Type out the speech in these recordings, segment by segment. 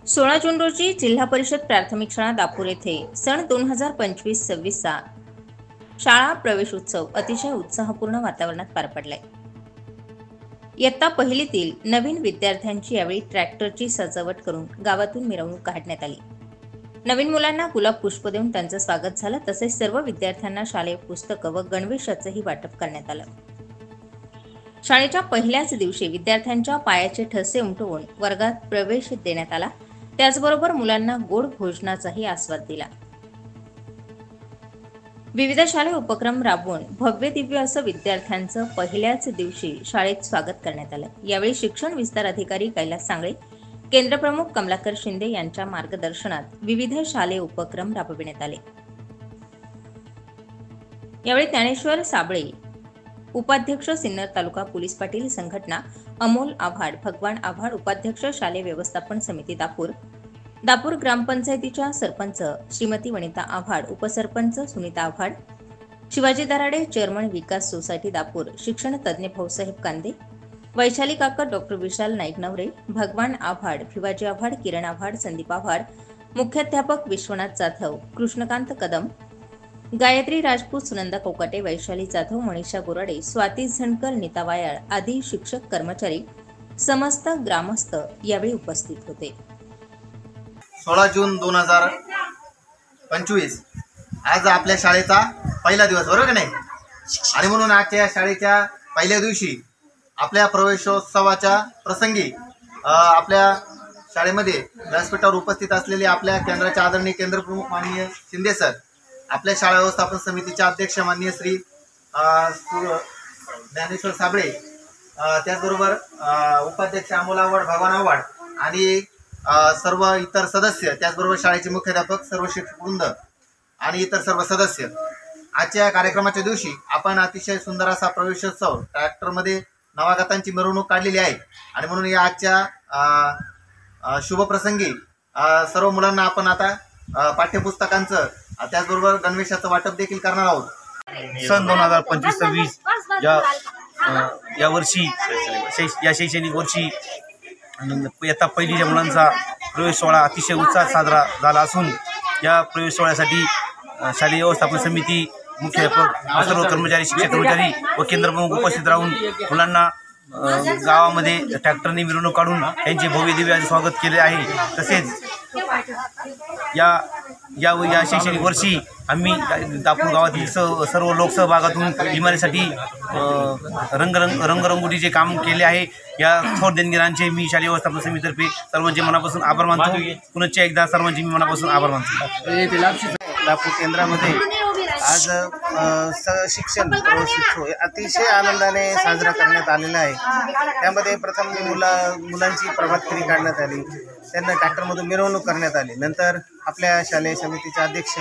16 जून रोजी जिल्हा परिषद प्राथमिक शाळा दापूर येथे सन 2025-26चा शाळा प्रवेशोत्सव अतिशय उत्साहपूर्ण वातावरणात पार पडलाय। इयत्ता पहिलीतील नवीन विद्यार्थ्यांची यावेळी ट्रॅक्टरची सजावट करून गावातून मिरवणूक काढण्यात आली। नवीन मुलांना गुलाब पुष्प देऊन त्यांचं स्वागत झालं। तसेच सर्व विद्यार्थ्यांना शालेय पुस्तकं व गणवेशाचंही वाटप करण्यात आलं। शाळेच्या पहिल्याच दिवशी विद्यार्थ्यांच्या पायाचे ठसे उमटवून वर्गात प्रवेश देण्यात आला। त्याचबरोबर मुलांना गोड भोजनाचाही आस्वाद दिला। विविध शालेय उपक्रम राबवून भव्य दिव्य असं विद्यार्थ्यांचं पहिल्याच दिवशी शाळेत स्वागत करण्यात आलं। यावेळी शिक्षण विस्तार अधिकारी कैलास सांगळे, केंद्रप्रमुख कमलाकर शिंदे यांच्या मार्गदर्शनात विविध शालेय उपक्रम राबविण्यात आले। यावेळी ज्ञानेश्वर साबळे, उपाध्यक्ष सिन्नर तालुका पोलीस पाटील संघटना अमोल आव्हाड, भगवान आव्हाड, उपाध्यक्ष शालेय व्यवस्थापन समिती दापूर, दापूर ग्रामपंचायतीच्या सरपंच श्रीमती वनिता आव्हाड, उपसरपंच सुनीता आव्हाड, शिवाजी दराडे, चेअरमन विकास सोसायटी दापूर, शिक्षण तज्ञ भाऊसाहेब कांदे, वैशाली काका, डॉक्टर विशाल नाईक नवरे, भगवान आव्हाड, भिवाजी आव्हाड, किरण आव्हाड, संदीप आव्हाड, मुख्याध्यापक विश्वनाथ जाधव, कृष्णकांत कदम, गायत्री राजपूत, सुनंदा कोकाटे, वैशाली जाधव, मनीषा गोराडे, स्वाती झणकर, नीता वायाळ आदी शिक्षक कर्मचारी, समस्त ग्रामस्थ यावेळी उपस्थित होते। 16 जून 2025 आज आपल्या शाळेचा पहिला दिवस, बरोबर की नाही? आणि म्हणून आजच्या शाळेच्या पहिल्या दिवशी आपल्या प्रवेशोत्सवाच्या प्रसंगी आपल्या शाळेमध्ये व्यासपीठावर उपस्थित असलेले आपल्या केंद्राचे आदरणीय केंद्रप्रमुख माननीय शिंदे सर, आपल्या शाळा व्यवस्थापन समितीचे अध्यक्ष माननीय श्री ज्ञानेश्वर साबळे, त्याचबरोबर उपाध्यक्ष अमोल आव्हाड, भगवान आव्हाड आणि सर्व इतर सदस्य, त्याचबरोबर शाळेचे मुख्याध्यापक, सर्व शिक्षकवृंद आणि इतर सर्व सदस्य, आजच्या कार्यक्रमाच्या दिवशी आपण अतिशय सुंदर असा प्रवेशोत्सव ट्रॅक्टरमध्ये नवागतांची मिरवणूक काढलेली आहे। आणि म्हणून या आजच्या शुभप्रसंगी सर्व मुलांना आपण आता पाठ्यपुस्तकांचं त्याचबरोबर गणवेशाचं वाटप देखील करणार आहोत। सन 2025-26 या वर्षी या शैक्षणिक वर्षी इयत्ता पहिलीच्या मुलांचा प्रवेश सोहळा अतिशय उत्साहात साजरा झाला असून या प्रवेश सोहळ्यासाठी शालेय व्यवस्थापन समिती, मुख्याध्यापक, सर्व कर्मचारी, शिक्षक कर्मचारी व केंद्रप्रमुख उपस्थित राहून मुलांना गावामध्ये ट्रॅक्टरने मिरवणूक काढून त्यांचे भव्य दिव्य स्वागत केले आहे। तसेच या शैक्षणिक वर्षी आम्ही दापूर गावातील सर्व लोकसहभागातून इमारतीसाठी रंगरंगोटीचे काम केले आहे। या थोर देणगीरांचे मी शालेय व्यवस्थापन समितीतर्फे सर्वांचे मनापासून आभार मानतो। पुनश्च एकदा सर्वांचे मी मनापासून आभार मानतो। दापूर केंद्रामध्ये आज शिक्षण प्रवेशोत्सव अतिशय आनंदाने साजरा करण्यात आलेला आहे। त्यामध्ये प्रथम मुलांची प्रभात फेरी काढण्यात आली, त्यांना ट्रॅक्टरमधून मिरवणूक करण्यात आली। नंतर आपल्या शालेय समितीचे अध्यक्ष,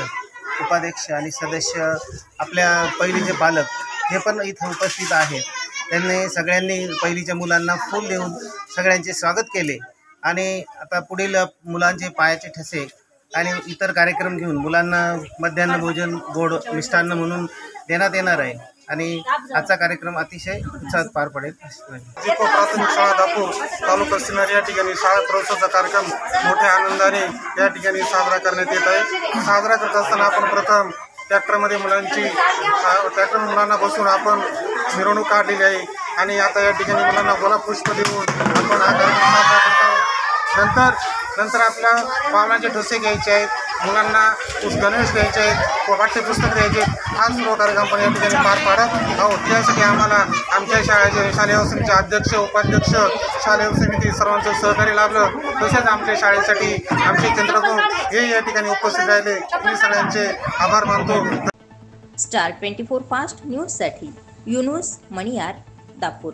उपाध्यक्ष आणि सदस्य, आपल्या पहिलीचे पालक हे पण इथे उपस्थित आहेत। त्यांनी सगळ्यांनी पहिलीच्या मुलांना फूल देऊन सगळ्यांचे स्वागत केले आणि आता पुढील मुलांचे पायाचे ठसे आणि इतर कार्यक्रम घेऊन मुलांना मध्यान्ह भोजन गोड मिष्टान्न म्हणून देण्यात येणार आहे आणि आजचा कार्यक्रम अतिशय उत्साहात पार पडेल। प्राथमिक शाळा दापूर, तालुका सिन्नर या ठिकाणी शाळा प्रवेशाचा कार्यक्रम मोठ्या आनंदाने या ठिकाणी साजरा करण्यात येत आहे। साजरा करत असताना आपण प्रथम ट्रॅक्टरमध्ये मुलांना बसून आपण मिरवणूक काढलेली आहे आणि आता या ठिकाणी मुलांना गुलाब पुष्प देऊन आपण हा कार्यक्रम साजरा करत आहोत। नंतर आपल्या पावलांचे ठसे घ्यायचे आहेत, मुलांना गणवेश द्यायचे आहेत व पाठ्यपुस्तक द्यायचे आहेत। हा सर्व कार्यक्रम आपण या ठिकाणी पार पाडत आहोत। त्यासाठी आम्हाला आमच्या शाळेचे शालेय समितीचे अध्यक्ष, उपाध्यक्ष, शालेय समिती सर्वांचं सहकार्य लाभलं। तसेच आमच्या शाळेसाठी आमचे केंद्रप्रमुख हे या ठिकाणी उपस्थित राहिले, मी सगळ्यांचे आभार मानतो। स्टार 24 फास्ट न्यूजसाठी युनुस मणियार, दापूर।